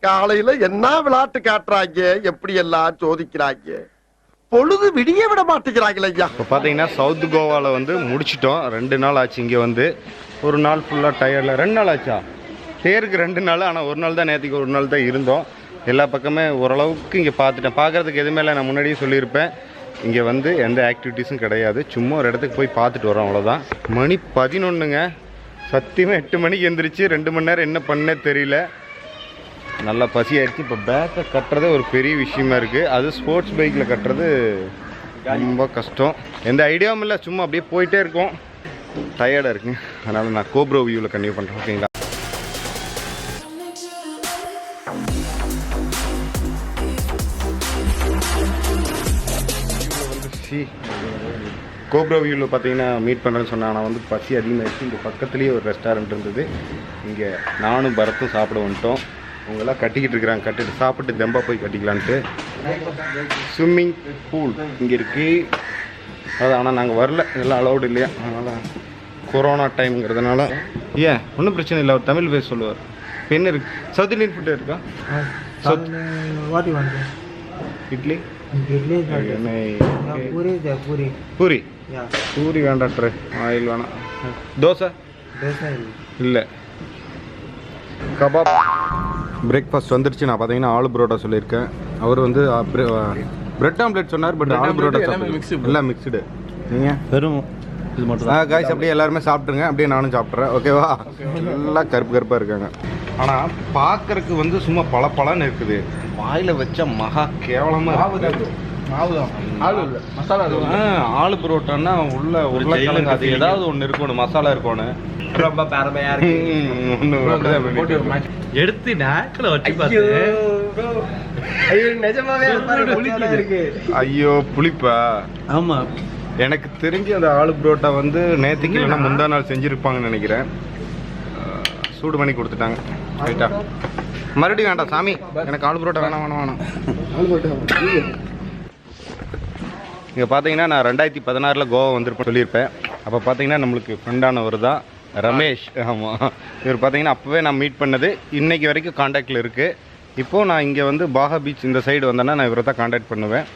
காலையில என்ன விளையாட்டு காட்டுறாங்க, எப்படி எல்லாம் சோதிக்கிறாங்க, பொழுது விடிய விட மாட்டேங்கிறாங்களே ஐயா. இப்போ பார்த்தீங்கன்னா சவுத் கோவாவில் வந்து முடிச்சிட்டோம். 2 நாள் ஆச்சு. இங்கே வந்து ஒரு நாள் ஃபுல்லாக டயர்டில் 2 நாள் ஆச்சா, தேருக்கு 2 நாள். ஆனால் ஒரு நாள் தான், நேற்றுக்கு ஒரு நாள் தான் இருந்தோம். எல்லா பக்கமே ஓரளவுக்கு இங்கே பார்த்துட்டேன். பார்க்குறதுக்கு எதுவுமே இல்லை, நான் முன்னாடியே சொல்லியிருப்பேன். இங்கே வந்து எந்த ஆக்டிவிட்டீஸும் கிடையாது, சும்மா ஒரு இடத்துக்கு போய் பார்த்துட்டு வரோம், அவ்வளோதான். மணி 11ங்க. சத்தியமாக 8 மணிக்கு எழுந்திரிச்சு 2 மணி நேரம் என்ன பண்ணே தெரியல. நல்லா பசி ஆயிடுச்சு. இப்போ பேக்கை கட்டுறதே ஒரு பெரிய விஷயமா இருக்குது. அது ஸ்போர்ட்ஸ் பைக்கில் கட்டுறது ரொம்ப கஷ்டம். எந்த ஐடியாவும் இல்லை, சும்மா அப்படியே போயிட்டே இருக்கோம். டயர்டாக இருக்குங்க. அதனால் நான் கோப்ரோ வியூவில் கன்டினியூ பண்ணுறேன். ஓகேங்களா? கோப்ரோ வியூவில் பார்த்தீங்கன்னா மீட் பண்ணுறேன்னு சொன்னேன். ஆனால் வந்து பசி அதிகமாகிடுச்சு. இங்கே பக்கத்துலேயே ஒரு ரெஸ்டாரண்ட் இருந்தது. இங்கே நானும் பரத்தும் சாப்பிட வந்துட்டோம். அவங்கெல்லாம் கட்டிக்கிட்டு இருக்கிறாங்க. கட்டிட்டு சாப்பிட்டு தெம்பா போய் கட்டிக்கலான்ட்டு. ஸ்விம்மிங் பூல் இங்கே இருக்குது. அது ஆனால் நாங்கள் வரல, இதெல்லாம் அலௌடு இல்லையா. அதனால் கொரோனா டைம்ங்கிறதுனால ஏன் ஒன்றும் பிரச்சனை இல்லை. அவர் தமிழ் பேச சொல்லுவார். இப்போ என்ன இருக்குது? சவுத் இண்டியன் ஃபுட்டு இருக்கா? இட்லி பூரி பூரி வேண்டாட்ரு, ஆயில் வேணாம். தோசை இல்லை. கபாப். பிரேக்ஃபாஸ்ட் வந்துருச்சு. நான் பார்த்தீங்கன்னா ஆலு பரோட்டா சொல்லியிருக்கேன். அவர் வந்து பிரெட் ஆம்லேட் சொன்னார். பட் ஆலு பரோட்டா எல்லாம் மிக்ஸ்டு. நீங்கள் வெறும் இது மட்டும் காய்ஸ் அப்படியே எல்லாருமே சாப்பிட்ருங்க. அப்படியே நானும் சாப்பிட்றேன். ஓகேவா? எல்லாம் கருப்பு கருப்பாக இருக்காங்க. ஆனால் பார்க்கறதுக்கு வந்து சும்மா பளபளன்னு இருக்குது. வாயில் வச்ச மகா கேவலமாக இருக்குது. ஆலு பரோட்டான்னா உள்ள உருளைக்கிழங்கு அது ஏதாவது ஒன்று இருக்கணும், மசாலா இருக்கணும். ரொம்ப பேரமையா இருக்கு. எடுத்து நாக்கில் வச்சு ஐயோ புளிப்பா. ஆமா, எனக்கு தெரிஞ்சு அந்த ஆலு பரோட்டா வந்து நேற்றுக்கு இல்லைன்னா முந்தா நாள் செஞ்சுருப்பாங்கன்னு நினைக்கிறேன். சூடு பண்ணி கொடுத்துட்டாங்க. ரைட்டா? மறுபடியும் வேண்டாம் சாமி, எனக்கு ஆலு பரோட்டா வேணாம். இங்கே பார்த்தீங்கன்னா நான் 2016 கோவா வந்திருப்பேன் சொல்லியிருப்பேன். அப்போ பார்த்தீங்கன்னா நம்மளுக்கு ஃப்ரெண்டானவர் தான் ரமேஷ். ஆமாம், இவர் பார்த்தீங்கன்னா அப்போவே நான் மீட் பண்ணது. இன்றைக்கி வரைக்கும் காண்டாக்டில் இருக்குது. இப்போது நான் இங்கே வந்து பாகா பீச் இந்த சைடு வந்தேன்னா நான் இவரை தான் காண்டாக்ட் பண்ணுவேன்.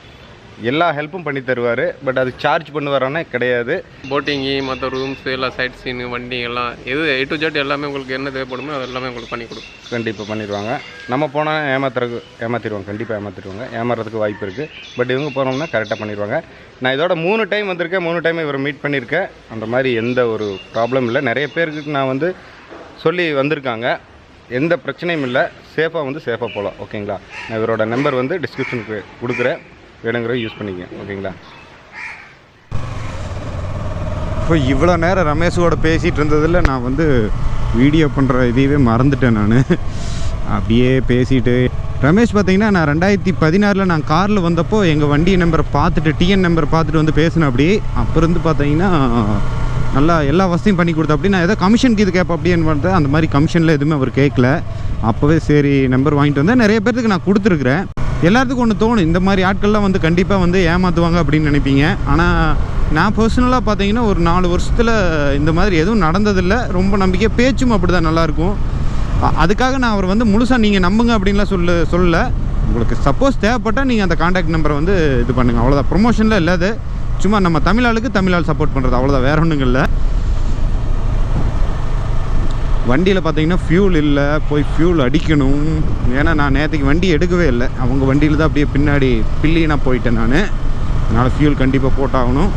எல்லா ஹெல்ப்பும் பண்ணி தருவார். பட் அது சார்ஜ் பண்ணுவாரானே கிடையாது. போட்டிங்கு, மற்ற ரூம்ஸ், எல்லாம் சைட் சீனு, வண்டி எல்லாம் எது A to Z எல்லாமே உங்களுக்கு என்ன தேவைப்படுமோ அது எல்லாமே உங்களுக்கு பண்ணி கொடுக்கும். கண்டிப்பாக பண்ணிடுவாங்க. நம்ம போனால் ஏமாற்றிடுவாங்க. கண்டிப்பாக ஏமாற்றிடுவாங்க. ஏமாறதுக்கு வாய்ப்பு இருக்குது. பட் இவங்க போனோம்னா கரெக்டாக பண்ணிடுவாங்க. நான் இதோட 3 டைம் வந்திருக்கேன். 3 டைம் இவரை மீட் பண்ணியிருக்கேன். அந்த மாதிரி எந்த ஒரு ப்ராப்ளம் இல்லை. நிறைய பேருக்கு நான் வந்து சொல்லி வந்திருக்காங்க. எந்த பிரச்சனையும் இல்லை. சேஃபாக போகலாம். ஓகேங்களா? நான் இவரோட நம்பர் வந்து டிஸ்கிரிப்ஷனுக்கு கொடுக்குறேன். வேணுங்கிற யூஸ் பண்ணிக்கங்க. ஓகேங்களா? இப்போ இவ்வளோ நேரம் ரமேஷோட பேசிகிட்டு இருந்ததில் நான் வந்து வீடியோ பண்ணுற இதையவே மறந்துட்டேன். நான் அப்படியே பேசிட்டு ரமேஷ் பார்த்தீங்கன்னா நான் 2016 நான் காரில் வந்தப்போ எங்கள் வண்டி நம்பரை பார்த்துட்டு டிஎன் நம்பர் பார்த்துட்டு வந்து பேசினேன். அப்படி அப்போ இருந்து பார்த்தீங்கன்னா நல்லா எல்லா வசதியும் பண்ணி கொடுத்தா. அப்படி நான் ஏதோ கமிஷனுக்கு இது கேட்பேன் அப்படின்னு பார்த்தேன். அந்த மாதிரி கமிஷனில் எதுவுமே அவர் கேட்கல. அப்போவே சரி நம்பர் வாங்கிட்டு வந்தேன். நிறைய பேர்த்துக்கு நான் கொடுத்துருக்குறேன். எல்லாத்துக்கும் ஒன்று தோணும், இந்த மாதிரி ஆட்கள்லாம் வந்து கண்டிப்பாக வந்து ஏமாற்றுவாங்க அப்படின்னு நினைப்பீங்க. ஆனால் நான் பர்சனலாக பார்த்தீங்கன்னா ஒரு 4 வருஷத்தில் இந்த மாதிரி எதுவும் நடந்ததில்லை. ரொம்ப நம்பிக்கை. பேச்சும் அப்படி தான் நல்லாயிருக்கும். அதுக்காக நான் அவர் வந்து முழுசாக நீங்கள் நம்புங்க அப்படின்லாம் சொல்லலை. உங்களுக்கு சப்போஸ் தேவைப்பட்டால் நீங்கள் அந்த கான்டாக்ட் நம்பரை வந்து இது பண்ணுங்கள். அவ்வளோதான். ப்ரொமோஷனில் இல்லாது, சும்மா நம்ம தமிழ் ஆளுக்கு தமிழ் ஆள் சப்போர்ட் பண்ணுறது, அவ்வளோதான். வேற ஒன்றும் இல்லை. வண்டியில் பார்த்தீங்கன்னா ஃபியூல் இல்லை. போய் ஃபியூல் அடிக்கணும். ஏன்னா நான் நேற்றுக்கு வண்டி எடுக்கவே இல்லை. அவங்க வண்டியில் தான் அப்படியே பின்னாடி பில்லியனாக போயிட்டேன் நான். அதனால் ஃபியூல் கண்டிப்பாக போட்டாகணும்.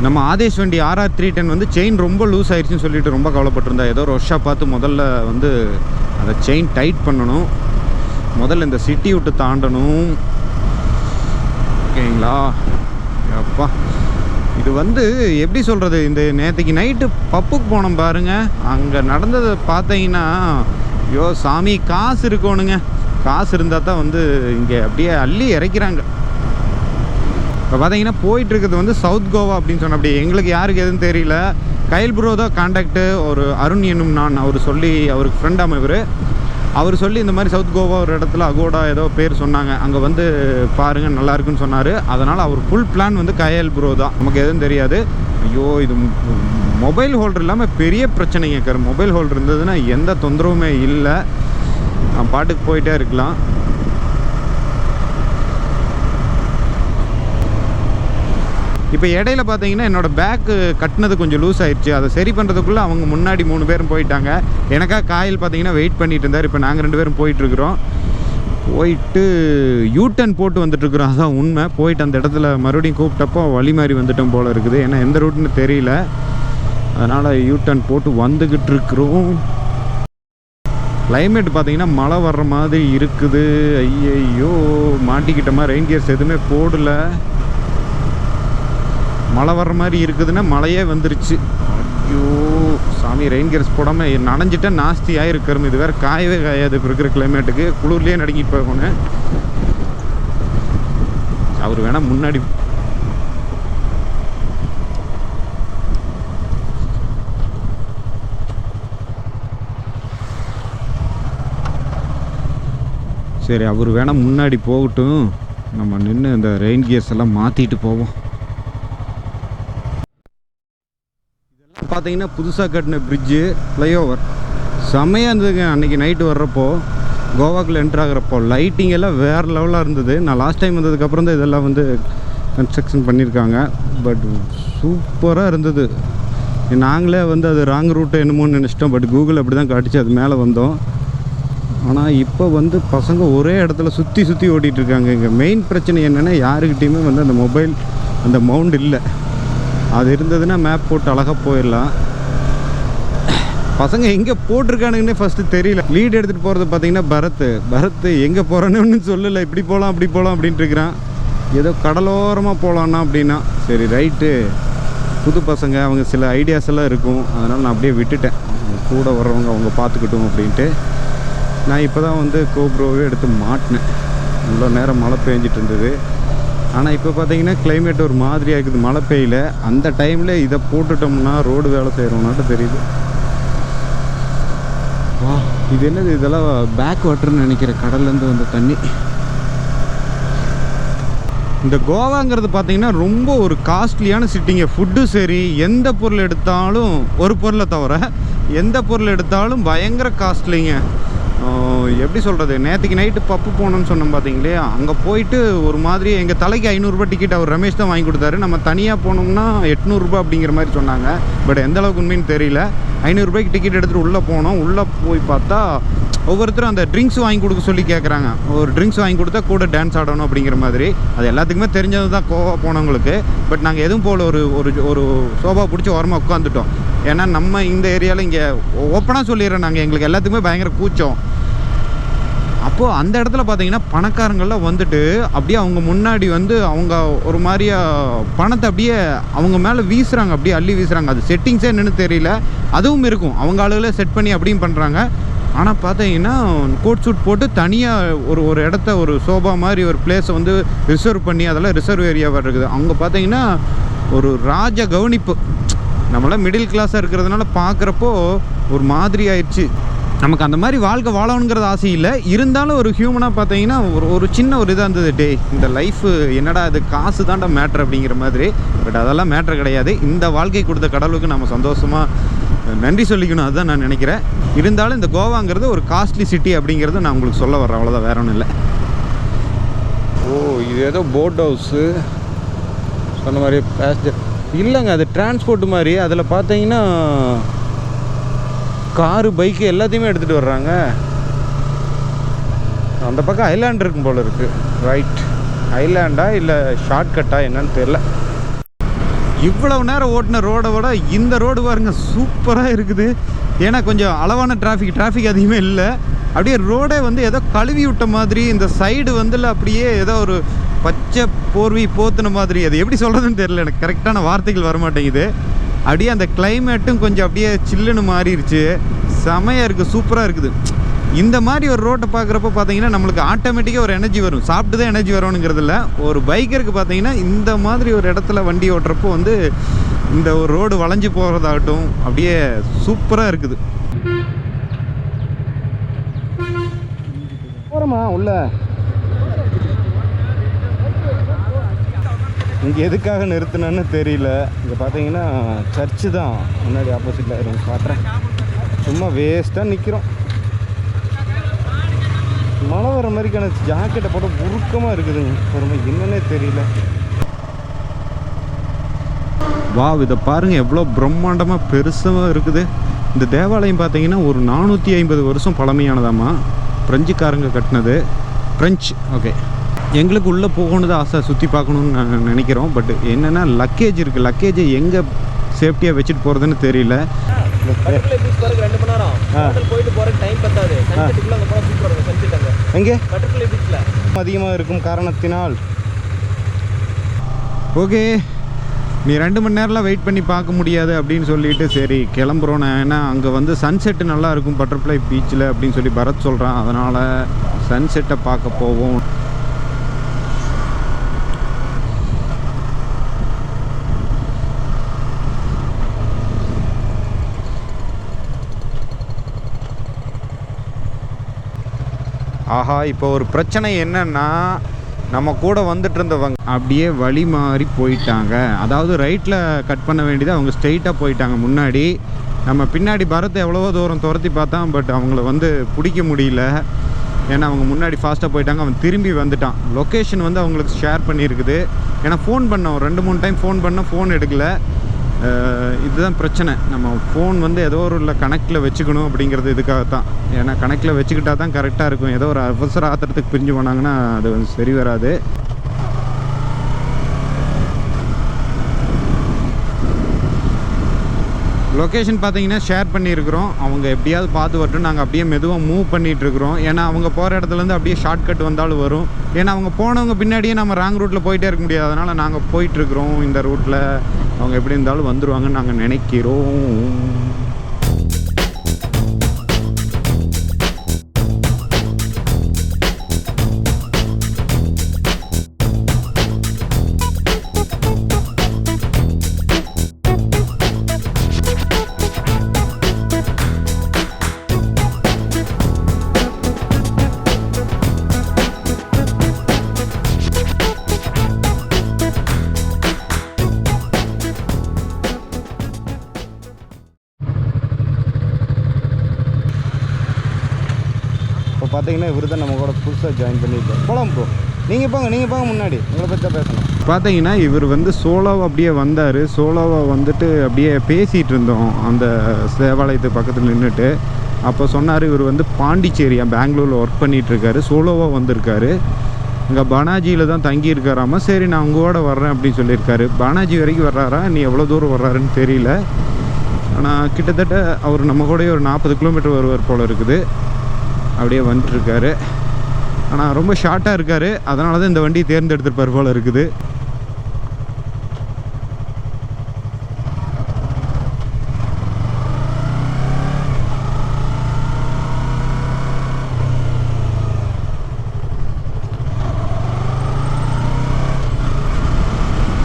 நம்ம ஆதேஷ் வண்டி RR 310 வந்து செயின் ரொம்ப லூஸ் ஆயிடுச்சுன்னு சொல்லிட்டு ரொம்ப கவலைப்பட்டிருந்தா. ஏதோ ஒரு ஒர்க்ஷாப் பார்த்து முதல்ல வந்து அந்த செயின் டைட் பண்ணணும். முதல்ல இந்த சிட்டி விட்டு தாண்டணும். ஓகேங்களா? அப்பா இது வந்து எப்படி சொல்கிறது, இந்த நேற்றுக்கு நைட்டு பப்புக்கு போனோம் பாருங்கள். அங்கே நடந்ததை பார்த்தீங்கன்னா ஐயோ சாமி, காசு இருக்கணுங்க. காசு இருந்தால் தான் வந்து இங்கே அப்படியே அள்ளி இறக்கிறாங்க. இப்போ பார்த்தீங்கன்னா போயிட்டுருக்கிறது வந்து சவுத் கோவா அப்படின்னு சொன்ன. அப்படி எங்களுக்கு யாருக்கு எதுவும் தெரியல. கைல் ப்ரோ தான் கான்டாக்டு. ஒரு அருண் என்னும் நான் அவர் சொல்லி அவருக்கு ஃப்ரெண்டாக இவர் அவர் சொல்லி இந்த மாதிரி சவுத் கோவா ஒரு இடத்துல அகோடா ஏதோ பேர் சொன்னாங்க, அங்கே வந்து பாருங்கள் நல்லா இருக்குன்னு சொன்னார். அதனால் அவர் ஃபுல் பிளான் வந்து கயல் ப்ரோ தான், நமக்கு எதுவும் தெரியாது. ஐயோ இது மொபைல் ஹோல்டர் இல்லாமல் பெரிய பிரச்சனைங்க இருக்காரு. மொபைல் ஹோல்டர் இருந்ததுன்னா எந்த தொந்தரவுமே இல்லை, நான் பாட்டுக்கு போயிட்டே இருக்கலாம். இப்போ இடையில பார்த்தீங்கன்னா என்னோடய பேக்கு கட்டினது கொஞ்சம் லூஸ் ஆயிடுச்சு. அதை சரி பண்ணுறதுக்குள்ளே அவங்க முன்னாடி 3 பேரும் போயிட்டாங்க. எனக்காக காயில் பார்த்தீங்கன்னா வெயிட் பண்ணிட்டு இருந்தார். இப்போ நாங்கள் 2 பேரும் போயிட்டுருக்குறோம். போயிட்டு யூட்டன் போட்டு வந்துட்டுருக்குறோம், அதுதான் உண்மை. போயிட்டு அந்த இடத்துல மறுபடியும் கூப்பிட்டப்போ வழி மாதிரி வந்துட்டோம் போல் இருக்குது. ஏன்னா எந்த ரூட்னு தெரியல, அதனால் யூட்டன் போட்டு வந்துக்கிட்டு இருக்கிறோம். கிளைமேட் பார்த்தீங்கன்னா மழை வர்ற மாதிரி இருக்குது. ஐயோ மாட்டிக்கிட்டோமா, ரெயின் கியர்ஸ் எதுவுமே போடலை. மழை வர்ற மாதிரி இருக்குதுன்னா மழையே வந்துருச்சு. ஐயோ சாமி, ரெயின் கியர்ஸ் போடாமல் நனைஞ்சிட்டா நாஸ்தியாக இருக்கிறோம். இது வேறு காயவே காயாது. இப்போ இருக்கிற கிளைமேட்டுக்கு குளிர்லேயே நடுங்கிட்டு போகணும். அவர் வேணால் முன்னாடி சரி, அவர் வேணால் முன்னாடி போகட்டும், நம்ம நின்று இந்த ரெயின் கியர்ஸ் எல்லாம் மாற்றிட்டு போவோம். இதெல்லாம் பார்த்தீங்கன்னா புதுசாக கட்டின பிரிட்ஜு, ஃப்ளைஓவர் செம்மையாக இருந்ததுங்க. அன்றைக்கி நைட்டு வர்றப்போ, கோவாக்குள்ளே என்ட்ரு ஆகிறப்போ லைட்டிங் எல்லாம் வேறு லெவலாக இருந்தது. நான் லாஸ்ட் டைம் வந்ததுக்கப்புறம் தான் இதெல்லாம் வந்து கன்ஸ்ட்ரக்ஷன் பண்ணியிருக்காங்க. பட் சூப்பராக இருந்தது. நாங்களே வந்து அது ராங் ரூட்டு என்னமோன்னு நினச்சிட்டோம். பட் கூகுள் அப்படி தான் காட்டிச்சு, அது மேலே வந்தோம். ஆனால் இப்போ வந்து பசங்க ஒரே இடத்துல சுற்றி சுற்றி ஓட்டிகிட்ருக்காங்க. இங்கே மெயின் பிரச்சனை என்னென்னா, யாருக்கிட்டையுமே வந்து அந்த மொபைல் அந்த மவுண்ட் இல்லை. அது இருந்ததுன்னா மேப் போட்டு அழகாக போயிடலாம். பசங்க எங்கே போட்டிருக்கானுங்கன்னே ஃபஸ்ட்டு தெரியல. லீடு எடுத்துகிட்டு போகிறது பார்த்தீங்கன்னா பரத் எங்கே போகிறேன்னு சொல்லலை. இப்படி போகலாம் அப்படி போகலாம் அப்படின்ட்டு இருக்கிறான். ஏதோ கடலோரமாக போகலான்னா அப்படின்னா சரி ரைட்டு. புது பசங்க, அவங்க சில ஐடியாஸ் எல்லாம் இருக்கும், அதனால் நான் அப்படியே விட்டுட்டேன். கூட வர்றவங்க அவங்க பார்த்துக்கிட்டோம் அப்படின்ட்டு. நான் இப்போ தான் வந்து கோப்ரோவே எடுத்து மாட்டினேன். இவ்வளோ நேரம் மழை பெஞ்சிட்டு இருந்தது. ஆனால் இப்போ பார்த்தீங்கன்னா கிளைமேட் ஒரு மாதிரியாக இருக்குது, மழை பெய்யல. அந்த டைமில் இதை போட்டுட்டோம்னா ரோடு வேலை செய்கிறோம்னாட்டு தெரியுது. வா, இது என்னது, இதெல்லாம் பேக் வாட்டர்னு நினைக்கிறேன், கடல்லேருந்து வந்த தண்ணி. இந்த கோவாங்கிறது பார்த்தீங்கன்னா ரொம்ப ஒரு காஸ்ட்லியான சிட்டிங்க. ஃபுட்டு சரி, எந்த பொருள் எடுத்தாலும், ஒரு பொருளை தவிர எந்த பொருள் எடுத்தாலும் பயங்கர காஸ்ட்லிங்க. எப்படி சொல்கிறது, நேற்றுக்கு நைட்டு பப்பு போனோன்னு சொன்னோம் பார்த்தீங்களே, அங்கே போயிட்டு ஒரு மாதிரி எங்கள் தலைக்கு 500 ரூபாய் டிக்கெட் அவர் ரமேஷ் தான் வாங்கி கொடுத்தாரு. நம்ம தனியாக போனோம்னா 800 ரூபாய் அப்படிங்கிற மாதிரி சொன்னாங்க. பட் எந்த அளவுக்கு உண்மைன்னு தெரியல. 500 ரூபாய்க்கு டிக்கெட் எடுத்துகிட்டு உள்ளே போனோம். உள்ளே போய் பார்த்தா ஒவ்வொருத்தரும் அந்த ட்ரிங்க்ஸ் வாங்கி கொடுக்க சொல்லி கேட்குறாங்க. ஒரு ட்ரிங்க்ஸ் வாங்கி கொடுத்தா கூட டான்ஸ் ஆடணும் அப்படிங்கிற மாதிரி. அது எல்லாத்துக்குமே தெரிஞ்சது தான் கோவா போனவங்களுக்கு. பட் நாங்கள் எதுவும் போல் ஒரு சோபா பிடிச்சி ஓரமாக உட்காந்துட்டோம். ஏன்னா நம்ம இந்த ஏரியாவில் இங்கே ஓப்பனாக சொல்லிடுறோம், நாங்கள் எங்களுக்கு எல்லாத்துக்குமே பயங்கர கூச்சம். அப்போது அந்த இடத்துல பார்த்தீங்கன்னா பணக்காரங்கள்லாம் வந்துட்டு அப்படியே அவங்க முன்னாடி வந்து அவங்க ஒரு மாதிரியா பணத்தை அப்படியே அவங்க மேலே வீசுகிறாங்க, அப்படியே அள்ளி வீசுகிறாங்க. அது செட்டிங்ஸே என்னன்னு தெரியல. அதுவும் இருக்கும், அவங்க ஆளுகளே செட் பண்ணி அப்படியும் பண்ணுறாங்க. ஆனால் பார்த்தீங்கன்னா கோட் சூட் போட்டு தனியாக ஒரு இடத்த, ஒரு சோபா மாதிரி ஒரு பிளேஸை வந்து ரிசர்வ் பண்ணி, அதெல்லாம் ரிசர்வ் ஏரியாவாக இருக்குது. அங்கே பார்த்தீங்கன்னா ஒரு ராஜ கவனிப்பு. நம்மளாம் மிடில் கிளாஸாக இருக்கிறதுனால பார்க்குறப்போ ஒரு மாதிரி ஆயிடுச்சு. நமக்கு அந்த மாதிரி வாழ்க்கை வாழணுங்கிறது ஆசை இல்லை, இருந்தாலும் ஒரு ஹியூமனாக பார்த்தீங்கன்னா ஒரு சின்ன ஒரு இதாக இருந்தது. டே, இந்த லைஃபு என்னடா இது, காசு தாண்டா மேட்ரு அப்படிங்கிற மாதிரி. பட் அதெல்லாம் மேட்ரு கிடையாது. இந்த வாழ்க்கை கொடுத்த கடவுளுக்கு நம்ம சந்தோஷமாக நன்றி சொல்லிக்கணும், அதுதான் நான் நினைக்கிறேன். இருந்தாலும் இந்த கோவாங்கிறது ஒரு காஸ்ட்லி சிட்டி அப்படிங்கிறது நான் உங்களுக்கு சொல்ல வர்றேன், அவ்வளோதான், வேற ஒன்றும் இல்லை. ஓ, இது ஏதோ போட் ஹவுஸு சொன்ன மாதிரி பேசஞ்சர் இல்லைங்க, அது டிரான்ஸ்போர்ட் மாதிரி. அதில் பார்த்தீங்கன்னா காரு, பைக்கு எல்லாத்தையுமே எடுத்துகிட்டு வர்றாங்க. அந்த பக்கம் ஐலாண்ட் இருக்கும் போல் இருக்குது. ரைட், ஐலாண்டா இல்லை ஷார்ட்கட்டா என்னன்னு தெரியல. இவ்வளவு நேரம் ஓட்டின ரோடை விட இந்த ரோடு பாருங்க சூப்பராக இருக்குது. ஏன்னா கொஞ்சம் அளவான டிராஃபிக் அதிகமே இல்லை. அப்படியே ரோடே வந்து ஏதோ கழுவி விட்ட மாதிரி, இந்த சைடு வந்துல அப்படியே ஏதோ ஒரு பச்சை போர்வி போத்துன மாதிரி. அது எப்படி சொல்கிறதுன்னு தெரியல, எனக்கு கரெக்டான வார்த்தைகள் வரமாட்டேங்குது. அப்படியே அந்த கிளைமேட்டும் கொஞ்சம் அப்படியே சில்லுன்னு மாறிடுச்சு. செமையாக இருக்குது, சூப்பராக இருக்குது. இந்த மாதிரி ஒரு ரோட்டை பார்க்குறப்ப பார்த்தீங்கன்னா நம்மளுக்கு ஆட்டோமேட்டிக்காக ஒரு எனர்ஜி வரும். சாப்பிட்டு தான் எனர்ஜி வரணுங்கிறதில்ல. ஒரு பைக்கருக்கு பார்த்தீங்கன்னா இந்த மாதிரி ஒரு இடத்துல வண்டி ஓட்டுறப்போ வந்து இந்த ஒரு ரோடு வளைஞ்சு போகிறதாகட்டும் அப்படியே சூப்பராக இருக்குது. போகிறோமா உள்ள. இங்கே எதுக்காக நிறுத்தினேன்னு தெரியல. இங்கே பார்த்தீங்கன்னா சர்ச்சு தான் முன்னாடி ஆப்போசிட்டில் இருக்கும். காட்டுறேன். சும்மா வேஸ்ட்டாக நிற்கிறோம். மழை வர மாதிரிக்கான ஜாக்கெட்டை போட்டு உருக்கமாக இருக்குதுங்க. பொறுமை என்னன்னே தெரியல. வா, இதை பாருங்கள் எவ்வளோ பிரம்மாண்டமாக பெருசாக இருக்குது. இந்த தேவாலயம் பார்த்தீங்கன்னா ஒரு 450 வருஷம் பழமையானதாம்மா. பிரெஞ்சுக்காரங்க கட்டினது. ஃப்ரெஞ்ச். ஓகே, எங்களுக்கு உள்ளே போகணுது ஆசை, சுற்றி பார்க்கணுன்னு நான் நினைக்கிறோம். பட் என்னென்னா லக்கேஜ் இருக்குது. லக்கேஜை எங்கே சேஃப்டியாக வச்சுட்டு போகிறதுன்னு தெரியல. எங்கே அதிகமாக இருக்கும் காரணத்தினால். ஓகே, நீ 2 மணி நேரம்லாம் வெயிட் பண்ணி பார்க்க முடியாது அப்படின்னு சொல்லிட்டு சரி கிளம்புறோம். ஏன்னா அங்கே வந்து சன்செட்டு நல்லா இருக்கும் பட்டர்ஃப்ளை பீச்சில் அப்படின்னு சொல்லி பரத் சொல்கிறான். அதனால் சன்செட்டை பார்க்க போவோம். ஆஹா, இப்போ ஒரு பிரச்சனை என்னன்னா, நம்ம கூட வந்துட்டு இருந்தவங்க அப்படியே வழி மாறி போயிட்டாங்க. அதாவது ரைட்டில் கட் பண்ண வேண்டியது அவங்க ஸ்ட்ரெயிட்டாக போயிட்டாங்க முன்னாடி. நம்ம பின்னாடி பரத்தை எவ்வளவோ தூரம் துரத்தி பார்த்தான். பட் அவங்கள வந்து பிடிக்க முடியல. ஏன்னா அவங்க முன்னாடி ஃபாஸ்ட்டாக போயிட்டாங்க. அவன் திரும்பி வந்துட்டான். லொக்கேஷன் வந்து அவங்களுக்கு ஷேர் பண்ணியிருக்குது. ஏன்னா ஃபோன் பண்ணோம் 2-3 டைம் ஃபோன் பண்ண, ஃபோன் எடுக்கலை. இதுதான் பிரச்சனை. நம்ம ஃபோன் வந்து ஏதோ ஒரு கனெக்டில் வச்சுக்கணும் அப்படிங்கிறது இதுக்காகத்தான். ஏன்னா கனெக்டில் வச்சுக்கிட்டா தான் கரெக்டாக இருக்கும். ஏதோ ஒரு அவசர ஆத்திரத்துக்கு பிரிஞ்சு போனாங்கன்னா அது வந்து சரி வராது. லொக்கேஷன் பார்த்தீங்கன்னா ஷேர் பண்ணியிருக்கிறோம். அவங்க எப்படியாவது பார்த்து வரட்டும். நாங்கள் அப்படியே மெதுவாக மூவ் பண்ணிகிட்ருக்குறோம். ஏன்னா அவங்க போகிற இடத்துலேருந்து அப்படியே ஷார்ட்கட் வந்தாலும் வரும். ஏன்னா அவங்க போனவங்க பின்னாடியே நம்ம ராங் ரூட்டில் போயிட்டே இருக்க முடியாது. அதனால் நாங்கள் போயிட்டுருக்குறோம் இந்த ரூட்டில். அவங்க எப்படி இருந்தாலும் வந்துடுவாங்கன்னு நாங்கள் நினைக்கிறோம். பார்த்தீங்கன்னா இவர் தான் நம்ம கூட புதுசாக ஜாயின் பண்ணியிருக்கோம். போகலாம் ப்ரோ, நீங்கள் போங்க முன்னாடி. உங்களை பற்றி தான் பேசணும். பார்த்தீங்கன்னா இவர் வந்து சோலோவாக அப்படியே வந்தார். சோலோவாக வந்துட்டு அப்படியே பேசிகிட்டு இருந்தோம் அந்த தேவாலயத்துக்கு பக்கத்தில் நின்றுட்டு. அப்போ சொன்னார் இவர் வந்து பாண்டிச்சேரியா பெங்களூரில் ஒர்க் பண்ணிகிட்ருக்காரு. சோலோவாக வந்திருக்காரு. இங்கே பனாஜியில் தான் தங்கியிருக்காராமா. சரி நான் உங்களோட வர்றேன் அப்படின்னு சொல்லியிருக்காரு. பனாஜி வரைக்கும் வர்றாரா, நீ எவ்வளோ தூரம் வர்றாருன்னு தெரியல. ஆனால் கிட்டத்தட்ட அவர் நம்ம கூட ஒரு 40 கிலோமீட்டர் வருவார் போல் இருக்குது. அப்படியே வந்துட்டுருக்காரு. ஆனால் ரொம்ப ஷார்ட்டாக இருக்கார். அதனால தான் இந்த வண்டியை தேர்ந்தெடுத்திருப்பார் போல் இருக்குது.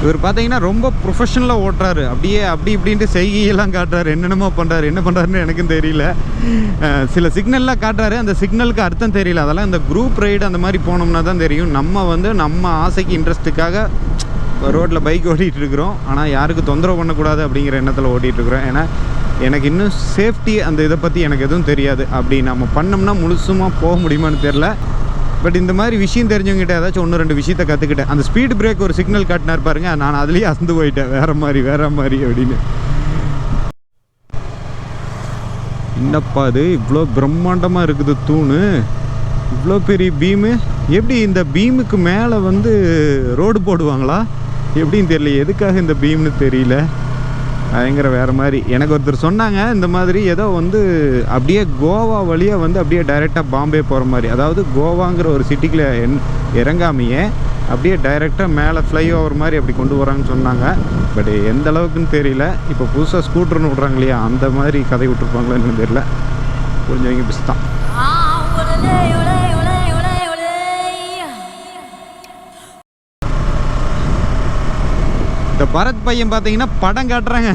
இவர் பார்த்தீங்கன்னா ரொம்ப ப்ரொஃபஷனலாக ஓட்டுறாரு. அப்படியே அப்படி இப்படின்ட்டு செய்கையெல்லாம் காட்டுறாரு. என்னென்னமோ பண்ணுறாரு. என்ன பண்ணுறாருன்னு எனக்கும் தெரியல. சில சிக்னல்லாம் காட்டுறாரு. அந்த சிக்னலுக்கு அர்த்தம் தெரியல. அதெல்லாம் இந்த குரூப் ரைடு அந்த மாதிரி போனோம்னா தான் தெரியும். நம்ம வந்து நம்ம ஆசைக்கு இன்ட்ரெஸ்ட்டுக்காக ரோட்டில் பைக் ஓட்டிகிட்டு இருக்கிறோம். ஆனால் யாருக்கு தொந்தரவு பண்ணக்கூடாது அப்படிங்கிற எண்ணத்தில் ஓட்டிகிட்டு இருக்கிறோம். ஏன்னா எனக்கு இன்னும் சேஃப்டி அந்த இதை பற்றி எனக்கு எதுவும் தெரியாது. அப்படி நம்ம பண்ணோம்னா முழுசுமாக போக முடியுமான்னு தெரில. பட் இந்த மாதிரி விஷயம் தெரிஞ்சவங்ககிட்ட ஏதாச்சும் 1-2 விஷயத்த கற்றுக்கிட்டேன். அந்த ஸ்பீடு பிரேக் ஒரு சிக்னல் காட்டினார் பாருங்க, நான் அதுலேயே அசந்து போயிட்டேன். வேறு மாதிரி அப்படின்னு. என்னப்பா இது இவ்வளோ பிரம்மாண்டமாக இருக்குது தூணு, இவ்வளோ பெரிய பீமு. எப்படி இந்த பீமுக்கு மேலே வந்து ரோடு போடுவாங்களா எப்படின்னு தெரியல. எதுக்காக இந்த பீம்னு தெரியல. பயங்கர வேறு மாதிரி. எனக்கு ஒருத்தர் சொன்னாங்க இந்த மாதிரி ஏதோ வந்து அப்படியே கோவா வழியாக வந்து அப்படியே டைரெக்டாக பாம்பே போகிற மாதிரி. அதாவது கோவாங்கிற ஒரு சிட்டிக்குள்ளே இறங்காமையே அப்படியே டைரெக்டாக மேலே ஃப்ளைஓவர் மாதிரி அப்படி கொண்டு வராங்கன்னு சொன்னாங்க. பட் எந்த அளவுக்குன்னு தெரியல. இப்போ புதுசாக ஸ்கூட்டர்னு விட்றாங்க இல்லையா, அந்த மாதிரி கதை விட்டுருப்பாங்களோன்னு தெரியல. புரிஞ்சவங்க பிஸ் தான். இந்த பரத் பையன் பார்த்தீங்கன்னா படம் காட்டுறாங்க.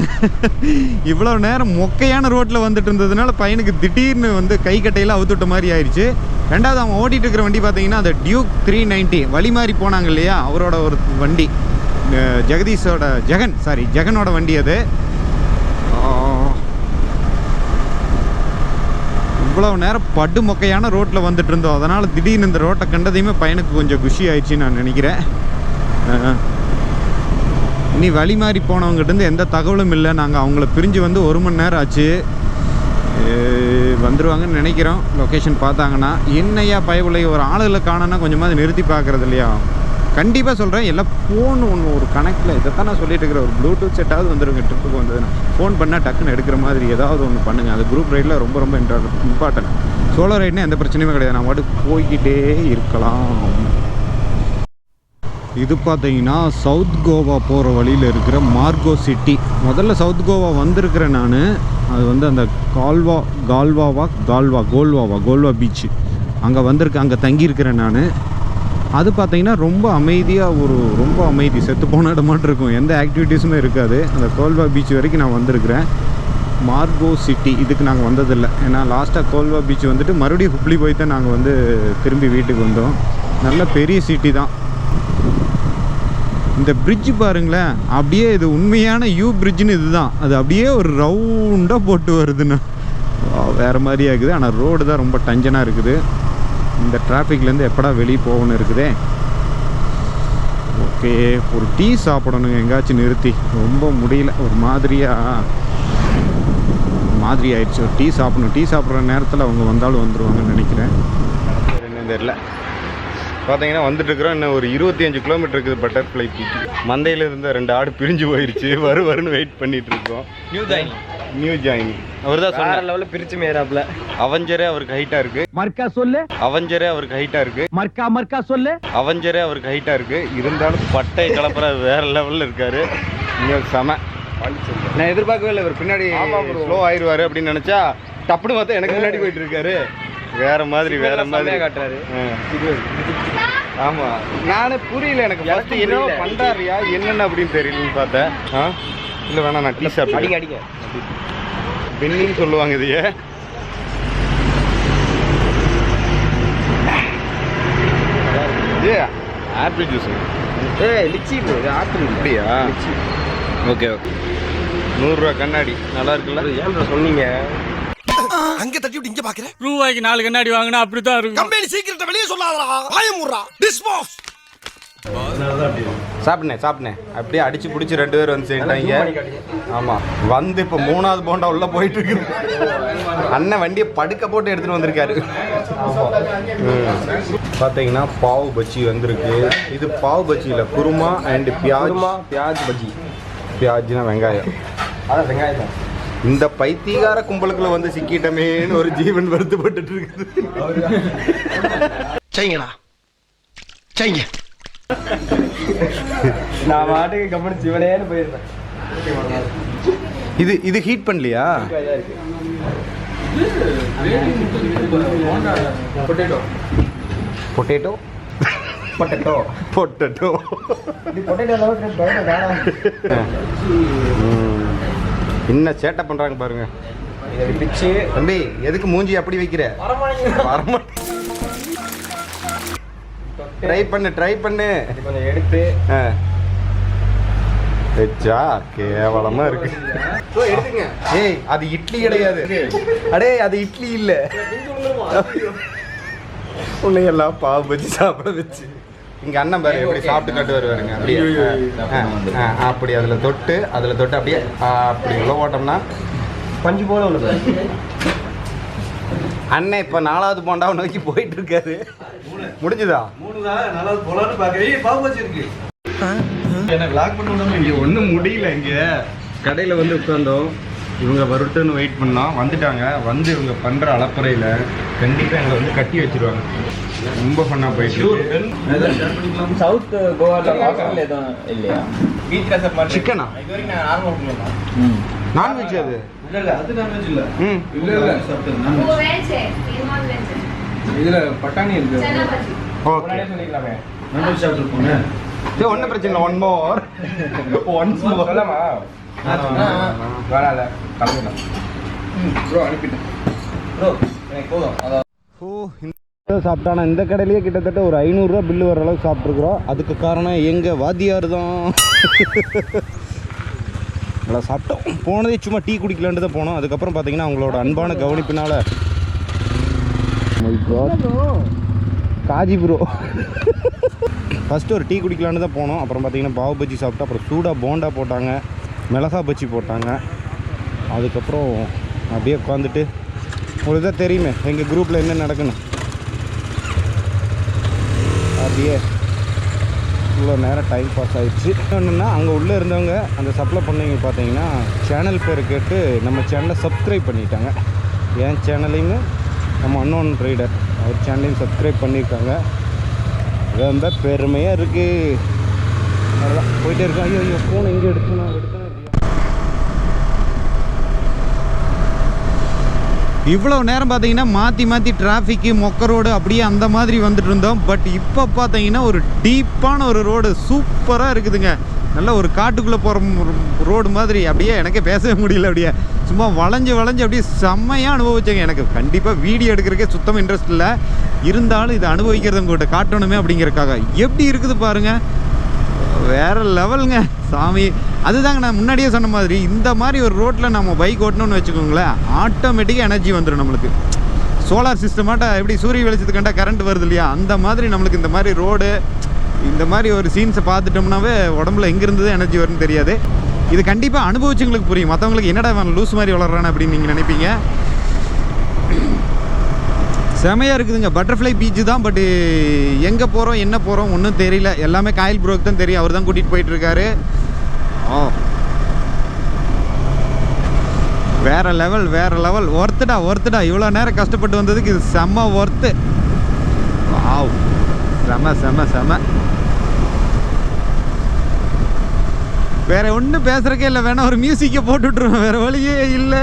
இவ்வளோ நேரம் மொக்கையான ரோட்டில் வந்துட்டு இருந்ததுனால பையனுக்கு திடீர்னு வந்து கை கட்டையில் அவுத்துட்ட மாதிரி ஆயிடுச்சு. ரெண்டாவது அவன் ஓட்டிகிட்டு இருக்கிற வண்டி பார்த்தீங்கன்னா அந்த டியூக் 390 வழி மாறி போனாங்க இல்லையா, அவரோட ஒரு வண்டி, ஜெகனோட வண்டி அது. இவ்வளோ நேரம் படு மொக்கையான ரோட்டில் வந்துட்டு இருந்தோம். அதனால் திடீர்னு இந்த ரோட்டை கண்டதையுமே பையனுக்கு கொஞ்சம் குஷி ஆயிடுச்சுன்னு நான் நினைக்கிறேன். இனி வழி மாறி போனவங்ககிட்ட எந்த தகவலும் இல்லை. நாங்கள் அவங்கள பிரிஞ்சு வந்து 1 மணி நேரம் ஆச்சு. வந்துடுவாங்கன்னு நினைக்கிறோம். லொக்கேஷன் பார்த்தாங்கன்னா என்னையா பயவுலை ஒரு ஆளுகளை காணோன்னா கொஞ்சமாக நிறுத்தி பார்க்குறது இல்லையா. கண்டிப்பாக சொல்கிறேன், எல்லாம் ஃபோன் ஒன்று ஒரு கணக்கில் இதைத்தான் நான் சொல்லிட்டு இருக்கிறேன். ஒரு ப்ளூடூத் செட்டாவது வந்துடுங்க. ட்ரிப்புக்கு வந்ததுன்னா ஃபோன் பண்ணால் டக்குன்னு எடுக்கிற மாதிரி ஏதாவது ஒன்று பண்ணுங்கள். அது குரூப் ரைடில் ரொம்ப ரொம்ப இம்பார்ட்டன்ட். சோலோ ரைட்னா எந்த பிரச்சனையுமே கிடையாது, நான் பாட்டுக்கு போய்கிட்டே இருக்கலாம். இது பார்த்தீங்கன்னா சவுத் கோவா போகிற வழியில் இருக்கிற மார்கோ சிட்டி. முதல்ல சவுத் கோவா வந்திருக்கிறேன் நான். அது வந்து அந்த கோல்வா பீச்சு அங்கே வந்திருக்கேன். அங்கே தங்கியிருக்கிறேன் நான். அது பார்த்தீங்கன்னா ரொம்ப அமைதியாக, ரொம்ப அமைதி, செத்து போன இடமாட்டு இருக்கும். எந்த ஆக்டிவிட்டீஸுமே இருக்காது. அந்த கோல்வா பீச் வரைக்கும் நான் வந்திருக்கிறேன். மார்கோ சிட்டி இதுக்கு நாங்கள் வந்ததில்லை. ஏன்னா லாஸ்ட்டாக கோல்வா பீச் வந்துட்டு மறுபடியும் ஹுப்ளி போய் தான் நாங்கள் வந்து திரும்பி வீட்டுக்கு வந்தோம். நல்ல பெரிய சிட்டி தான். இந்த பிரிட்ஜு பாருங்களேன், அப்படியே இது உண்மையான யூ பிரிட்ஜுன்னு இதுதான். அது அப்படியே ஒரு ரவுண்டாக போட்டு வருதுன்னு வேறு மாதிரியா இருக்குது. ஆனால் ரோடு தான் ரொம்ப டஞ்சனாக இருக்குது. இந்த டிராஃபிக்லேருந்து எப்படா வெளியே போகணும்னு இருக்குதே. ஓகே, ஒரு டீ சாப்பிடணுங்க எங்கேயாச்சும் நிறுத்தி. ரொம்ப முடியல, ஒரு மாதிரி ஆயிடுச்சு. ஒரு டீ சாப்பிடணும். டீ சாப்பிட்ற நேரத்தில் அவங்க வந்தாலும் வந்துடுவாங்கன்னு நினைக்கிறேன். என்னன்னு தெரியல. பார்த்தீங்கன்னா வந்துட்டுருக்குறோம். இன்னும் ஒரு 25 கிலோமீட்டர் இருக்குது பட்டர்ஃப்ளை பீச். மந்தையில் இருந்த 2 ஆடு பிரிஞ்சு போயிடுச்சு. வருன்னு வெயிட் பண்ணிட்டு இருக்கோம். நியூ ஜாயினி அவர் தான் சொன்ன லெவலில் பிரிச்சு மேராப்ல. அவஞ்சரே அவருக்கு ஹைட்டாக இருக்கு. மர்க்கா சொல்லு. அவஞ்சரே அவருக்கு ஹைட்டாக இருக்கு. மர்க்கா சொல்லு. அவஞ்சரே அவருக்கு ஹைட்டாக இருக்கு. இருந்தாலும் பட்டை கலப்புற வேற லெவலில் இருக்காரு. இன்னும் செம. நான் எதிர்பார்க்கவே இல்லை இவர் பின்னாடி ஸ்லோ ஆயிடுவாரு அப்படின்னு நினச்சா டப்புன்னு பார்த்தா எனக்கு முன்னாடி போயிட்டு இருக்காரு. வேற மாதிரி காட்டுறாரு. ஆமா, நானே புரியல. எனக்கு ஃபர்ஸ்ட் என்ன பண்றாரியா என்னென்ன அப்படின்னு தெரியலன்னு பார்த்தேன். இல்லை வேணாம், நான் டீ சாப்பிட்டு அடிக்க பெண்ணின்னு சொல்லுவாங்க இதையே. Apple juice. லிச்சி ஆப்பிள் அப்படியா? ஓகே 100 ரூபா கண்ணாடி நல்லா இருக்குல்ல. ஏன் சொன்னீங்க? அங்க தட்டி விட்டு இங்க பாக்குற ரூபாய்க்கு 4 கண்ணாடி வாங்கினா அப்படித்தான் இருக்கும். கம்பெனி சீக்கிரத்தை வெளியே சொல்லாதடா. ஆயமுறா டிஸ்பாஸ். சாப்பிட்டேன் அப்படியே அடிச்சு பிடிச்சி 2 பேர் வந்து சேர்ந்தாங்க. ஆமா, வந்து இப்போ 3வது போண்டா உள்ள போயிட்டு இருக்கு. அண்ணன் வண்டியை படுக்க போட்டு எடுத்துட்டு வந்திருக்காரு. பார்த்தீங்கன்னா பாவ் பஜ்ஜி வந்திருக்கு. இது பாவ் பஜ்ஜி இல்லை, குருமா அண்ட் பியாஜ் பஜ்ஜி. பியாஜ்னா வெங்காயம். அதான் வெங்காயம் தான். இந்த பைத்தியகார கும்பலுக்குள்ள வந்து சிக்கிட்டமேன்னு ஒரு ஜீவன் வருத்தப்பட்டு இருக்குது. செய்யுங்கடா செய்யுங்க. நான் வாட்டுக்கு கம்பெனி இவனேன்னு போயிருந்தேன். இது ஹீட் பண்ணலையா? பொட்டேட்டோ என்ன சேட்டை பண்றாங்க பாருங்க. தம்பி எதுக்கு மூஞ்சி அப்படி வைக்கிற? ட்ரை பண்ணு கொஞ்சம் எடுத்து வச்சா கேவலமா இருக்கு. ஏய் அது இட்லி கிடையாது. அடே அது இட்லி இல்ல. உன்னையெல்லாம் பாவ் பஜ்ஜி சாப்பிட வச்சு இங்க அண்ணன் பாரு எப்படி சாப்பிட்டு காட்டு வருவாருங்க. அப்படியே அப்படி அதுல தொட்டு அப்படியே அப்படி உள்ள ஓட்டோம்னா பஞ்சு போல உள்ள. அண்ணன் இப்ப 4வது போண்டாவை நோக்கி போயிட்டு இருக்காரு. முடிஞ்சுதா? 4வது போலான்னு பாக்குறேன். பாவ் பஜ்ஜி இருக்கு. எனக்கு லாக் பண்ணணும். இங்க ஒன்றும் முடியல. இங்க கடையில் வந்து உட்காந்தோம். இவங்க வருட்டுன்னு வெயிட் பண்ணோம். வந்துட்டாங்க. வந்து இவங்க பண்ணுற அளப்பறையில் கண்டிப்பாக எங்களை வந்து கட்டி வச்சிருவாங்க. ரொம்ப ஃபன்னாக போயிட்டு. சவுத் கோவாவில் எதுவும் இல்லையா? சிக்கனா? நான்வெஜ் அது? அது நான்வெஜ் இல்லை. இதில் பட்டாணி இருக்கு. ஓகே சொல்லிக்கலாமே. நான்வெஜ் சாப்பிட்டுருப்போங்க. சரி ஒன்றும் பிரச்சனை இல்லை, ஒன் மோர் ஒன்ஸ் மோர் சொல்லலாமா? வேணாம்ல, கிளம்பிடலாம். ப்ரோ அனுப்பிட்டேன் ப்ரோ, எனக்கு போதும். அதான் ஓ இந்த சாப்பிட்டானா இந்த கடையிலேயே கிட்டத்தட்ட ஒரு 500 ரூபா பில்லு வர அளவுக்கு சாப்பிட்ருக்குறோம். அதுக்கு காரணம் எங்கள் வாத்தியார் தான். நல்லா சாப்பிட்டோம். போனதே சும்மா டீ குடிக்கலான்ட்டு தான் போனோம். அதுக்கப்புறம் பார்த்தீங்கன்னா அவங்களோட அன்பான கவனிப்பினால காஜி ப்ரோ ஃபஸ்ட்டு ஒரு டீ குடிக்கலான்னு தான் போனோம். அப்புறம் பார்த்தீங்கன்னா பாவு பஜ்ஜி சாப்பிட்டோம். அப்புறம் சூடாக போண்டா போட்டாங்க, மிளகா பஜ்ஜி போட்டாங்க. அதுக்கப்புறம் அப்படியே உட்காந்துட்டு உங்களுக்கு தான் தெரியுமே எங்கள் குரூப்பில் என்ன நடக்கணும். அப்படியே இவ்வளோ நேரம் டைம் பாஸ் ஆகிடுச்சு. என்னென்னா அங்கே உள்ளே இருந்தவங்க அந்த சப்ளை பண்ணவங்க பார்த்தீங்கன்னா சேனல் பேர் கேட்டு நம்ம சேனலை சப்ஸ்கிரைப் பண்ணிட்டாங்க. என் சேனலையும் நம்ம அன்னோன் ரைடர் அவர் சேனலையும் சப்ஸ்கிரைப் பண்ணியிருக்காங்க. ரொம்ப பெருமையாக இருக்குது. அதெல்லாம் போயிட்டே இருக்கேன். ஐயோ ஐயோ ஃபோன் எங்கே எடுக்கணும் இல்லையா. இவ்வளோ நேரம் பார்த்தீங்கன்னா மாற்றி டிராஃபிக்கு மொக்க ரோடு அப்படியே அந்த மாதிரி வந்துட்டு இருந்தோம். பட் இப்போ பார்த்தீங்கன்னா ஒரு டீப்பான ஒரு ரோடு சூப்பராக இருக்குதுங்க. நல்ல ஒரு காட்டுக்குள்ளே போகிற ரோடு மாதிரி. அப்படியே எனக்கே பேசவே முடியல. அப்படியே சும்மா வளைஞ்சு அப்படியே செம்மையாக அனுபவிச்சேங்க. எனக்கு கண்டிப்பாக வீடியோ எடுக்கிறதுக்கே சுத்தமாக இன்ட்ரெஸ்ட் இல்லை, இருந்தாலும் இதை அனுபவிக்கிறது உங்கள்கிட்ட காட்டணுமே அப்படிங்கிறக்காக. எப்படி இருக்குது பாருங்கள், வேறு லெவலுங்க சாமி. அதுதாங்க நான் முன்னாடியே சொன்ன மாதிரி இந்த மாதிரி ஒரு ரோட்டில் நம்ம பைக் ஓட்டணும்னு வச்சுக்கோங்களேன், ஆட்டோமேட்டிக்காக எனர்ஜி வந்துடும் நம்மளுக்கு. சோலார் சிஸ்டமாட்ட எப்படி சூரிய வெளிச்சத்துக்கு கண்டா கரண்ட் வருது இல்லையா, அந்த மாதிரி நம்மளுக்கு இந்த மாதிரி ரோடு இந்த மாதிரி ஒரு சீன்ஸை பார்த்துட்டோம்னாவே உடம்புல எங்கேருந்து எனர்ஜி வரும்னு தெரியாது. இது கண்டிப்பாக அனுபவிச்சவங்களுக்கு புரியும். மற்றவங்களுக்கு என்னடா லூஸ் மாதிரி வளர்றானே அப்படின்னு நீங்கள் நினைப்பீங்க. செமையாக இருக்குதுங்க. பட்டர்ஃப்ளை பீச்சு தான். பட்டு எங்கே போகிறோம் என்ன போகிறோம் ஒன்றும் தெரியல. எல்லாமே காயில் ப்ரோக்கு தான் தெரியும். அவர் தான் கூட்டிகிட்டு போயிட்டுருக்காரு. ஓ வேறு லெவல் ஒர்த்துடா. இவ்வளோ நேரம் கஷ்டப்பட்டு வந்ததுக்கு இது செம்ம ஒர்த்து. வாவ் செம. வேற ஒன்றும் பேசுறக்கே இல்லை. வேணா ஒரு மியூசிக்கை போட்டுட்ருவோம், வேற வழியே இல்லை.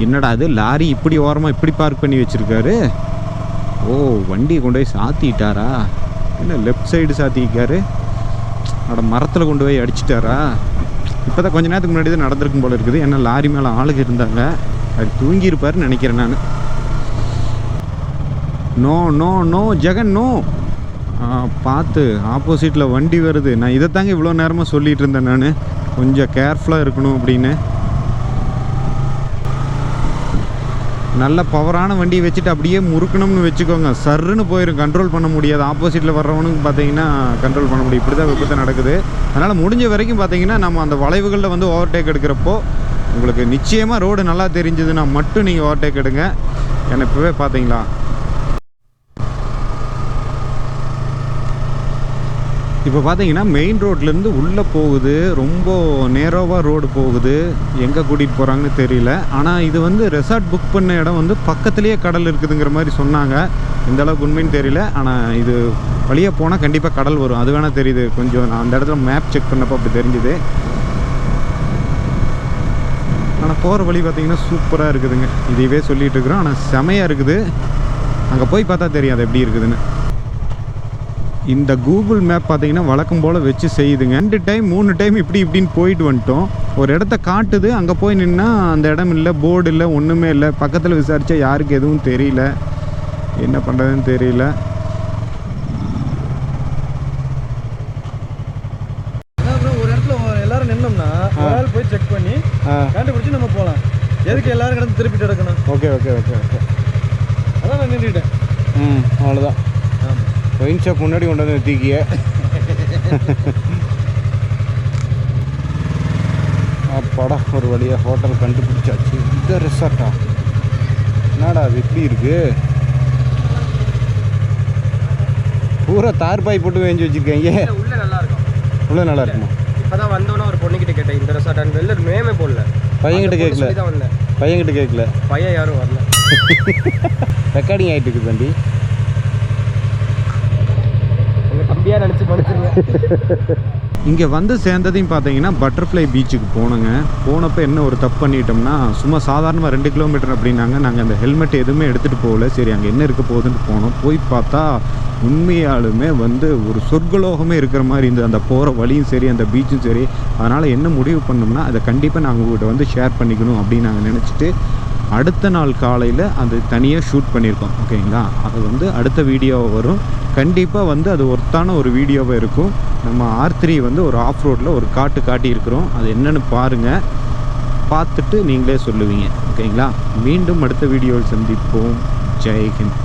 என்னடா அது லாரி இப்படி ஓரமாக இப்படி பார்க் பண்ணி வச்சுருக்காரு. ஓ வண்டியை கொண்டு போய் சாத்திட்டாரா? என்ன லெஃப்ட் சைடு சாத்திக்காரு? மரத்தில் கொண்டு போய் அடிச்சிட்டாரா? இப்போ தான் கொஞ்ச நேரத்துக்கு முன்னாடி தான் நடந்திருக்கும் போல இருக்குது. ஏன்னா லாரி மேலே ஆளுங்க இருந்தாங்க, அது தூங்கியிருப்பாருன்னு நினைக்கிறேன் நான். No Jagan no. பார்த்து ஆப்போசிட்டில் வண்டி வருது. நான் இதை தாங்க இவ்வளோ நேரமாக சொல்லிகிட்டு இருந்தேன் நான், கொஞ்சம் கேர்ஃபுல்லாக இருக்கணும் அப்படின்னு. நல்ல பவரான வண்டியை வச்சுட்டு அப்படியே முறுக்கணும்னு வச்சுக்கோங்க, சர்ன்னு போயிடும், கண்ட்ரோல் பண்ண முடியாது. ஆப்போசிட்டில் வர்றவனுக்கு பார்த்தீங்கன்னா கண்ட்ரோல் பண்ண முடியும். இப்படி தான் விபத்து நடக்குது. அதனால் முடிஞ்ச வரைக்கும் பார்த்தீங்கன்னா நம்ம அந்த வளைவுகளில் வந்து ஓவர்டேக் எடுக்கிறப்போ உங்களுக்கு நிச்சயமாக ரோடு நல்லா தெரிஞ்சதுன்னா மட்டும் நீங்கள் ஓவர்டேக் எடுங்க. ஏன்னா இப்போவே பார்த்தீங்களா இப்போ பார்த்தீங்கன்னா மெயின் ரோட்லேருந்து உள்ளே போகுது, ரொம்ப நேரோவாக ரோடு போகுது. எங்கே கூட்டிகிட்டு போகிறாங்கன்னு தெரியல. ஆனால் இது வந்து ரெசார்ட் புக் பண்ண இடம் வந்து பக்கத்துலேயே கடல் இருக்குதுங்கிற மாதிரி சொன்னாங்க. இந்த அளவுக்கு உண்மைன்னு தெரியல. ஆனால் இது வழியாக போனால் கண்டிப்பாக கடல் வரும், அது வேணால் தெரியுது. கொஞ்சம் நான் அந்த இடத்துல மேப் செக் பண்ணப்போ அப்படி தெரிஞ்சுது. ஆனால் போகிற வழி பார்த்திங்கன்னா சூப்பராக இருக்குதுங்க. இதையவே சொல்லிகிட்டு இருக்கிறோம். ஆனால் செமையாக இருக்குது. அங்கே போய் பார்த்தா தெரியும் அது எப்படி இருக்குதுன்னு. இந்த கூகுள் மேப் பார்த்தீங்கன்னா வழக்கம் போல் வச்சு செய்யுதுங்க. 2 டைம் 3 டைம் இப்படின்னு போயிட்டு வந்துட்டோம். ஒரு இடத்த காட்டுது, அங்கே போய் நின்னா அந்த இடம் இல்லை, போர்டு இல்லை, ஒன்றுமே இல்லை. பக்கத்தில் விசாரித்தா யாருக்கு எதுவும் தெரியல, என்ன பண்ணுறதுன்னு தெரியல. ஒரு இடத்துல எல்லாரும் பண்ணி கண்டுபிடிச்சி நம்ம போகலாம். எதுக்கு எல்லாரும் கிடந்து திருப்பிட்டு எடுக்கணும்? Okay okay okay okay. அதான் நான் நின்றுட்டேன். அவ்வளோதான். ஆமாம், ஒயின் ஷாப் முன்னாடி கொண்டு வந்து நிறுத்திக்கிய. அப்பாடா, ஒரு வழியாக ஹோட்டல் கண்டுபிடிச்சாச்சு. இந்த ரெசார்ட்டா? என்னடா அது எப்படி இருக்கு? பூரா தார்பாய் போட்டு வேஞ்சி வச்சுருக்கீங்க. உள்ள நல்லா இருக்கும். உள்ள நல்லா இருக்குமா? இப்பதான் வந்தோன்னா ஒரு பொண்ணுகிட்ட கேட்டேன் இந்த ரெசார்ட் வெளில மேமே போடல. பையன்கிட்ட கேட்கல? தான் வந்தேன். பையன்கிட்ட கேட்கல? பையன் யாரும் வரல. ரெக்கார்டிங் ஆகிட்டு இருக்குது தம்பி. உங்கள் தம்பியாக நினச்சி மனுச்சுருங்க. இங்கே வந்து சேர்ந்ததையும் பார்த்தீங்கன்னா பட்டர்ஃப்ளை பீச்சுக்கு போனோங்க. போனப்போ என்ன ஒரு தப்பு பண்ணிட்டோம்னா, சும்மா சாதாரணமாக 2 கிலோமீட்டர் அப்படின்னாங்க. நாங்கள் அந்த ஹெல்மெட் எதுவுமே எடுத்துகிட்டு போகல. சரி அங்கே என்ன இருக்க போகுதுன்னு போனோம். போய் பார்த்தா உண்மையாலுமே வந்து ஒரு சொர்க்கலோகமே இருக்கிற மாதிரி இருந்தது. அந்த போகிற வழியும் சரி, அந்த பீச்சும் சரி. அதனால் என்ன முடிவு பண்ணோம்னா, அதை கண்டிப்பாக நாங்கள் உங்கள்கிட்ட வந்து ஷேர் பண்ணிக்கணும் அப்படின்னு நாங்கள் நினச்சிட்டு அடுத்த நாள் காலையில் அது தனியாக ஷூட் பண்ணியிருக்கோம். ஓகேங்களா? அது வந்து அடுத்த வீடியோவாக வரும். கண்டிப்பாக வந்து அது ஒர்த்தான ஒரு வீடியோவாக இருக்கும். நம்ம R3 வந்து ஒரு ஆஃப் ரோட்டில் ஒரு காட்டி இருக்கிறோம். அது என்னென்னு பாருங்கள். பார்த்துட்டு நீங்களே சொல்லுவீங்க. ஓகேங்களா? மீண்டும் அடுத்த வீடியோவில் சந்திப்போம். ஜெய் ஹிந்த்.